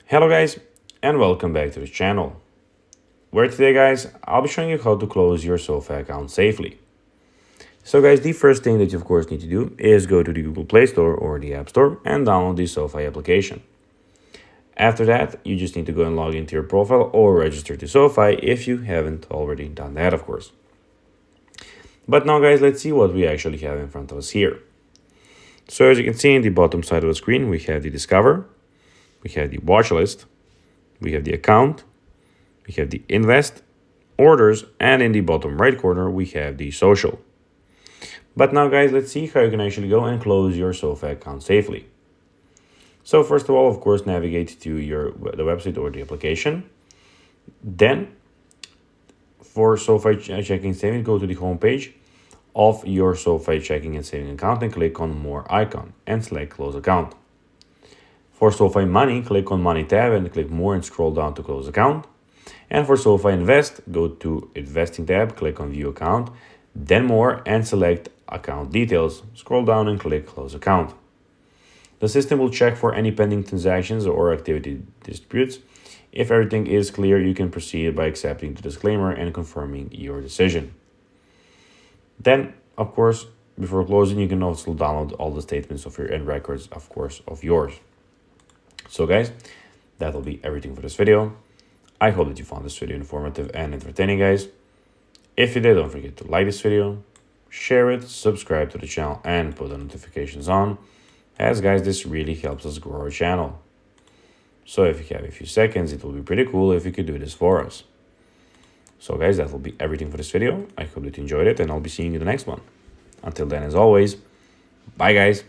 Hello guys, and welcome back to the channel, where today guys, I'll be showing you how to close your SoFi account safely. So guys, the first thing that you of course need to do is go to the Google Play Store or the App Store and download the SoFi application. After that, you just need to go and log into your profile or register to SoFi if you haven't already done that, of course. But now guys, let's see what we actually have in front of us here. So as you can see in the bottom side of the screen, we have the Discover, we have the Watch List, we have the Account, we have the Invest, Orders, and in the bottom right corner, we have the Social. But now guys, let's see how you can actually go and close your SoFi account safely. So first of all, of course, navigate to the website or the application. Then for SoFi checking and saving, go to the home page of your SoFi checking and saving account and click on More icon and select Close Account. For SoFi Money, click on Money tab and click More and scroll down to Close Account. And for SoFi Invest, go to Investing tab, click on View Account, then More and select Account Details. Scroll down and click Close Account. The system will check for any pending transactions or activity disputes. If everything is clear, you can proceed by accepting the disclaimer and confirming your decision. Then, of course, before closing, you can also download all the statements of your end records, of course, of yours. So guys, that will be everything for this video. I hope that you found this video informative and entertaining, guys. If you did, don't forget to like this video, share it, subscribe to the channel, and put the notifications on, as guys, this really helps us grow our channel. So if you have a few seconds, it will be pretty cool if you could do this for us. So guys, that will be everything for this video. I hope that you enjoyed it, and I'll be seeing you in the next one. Until then, as always, bye guys.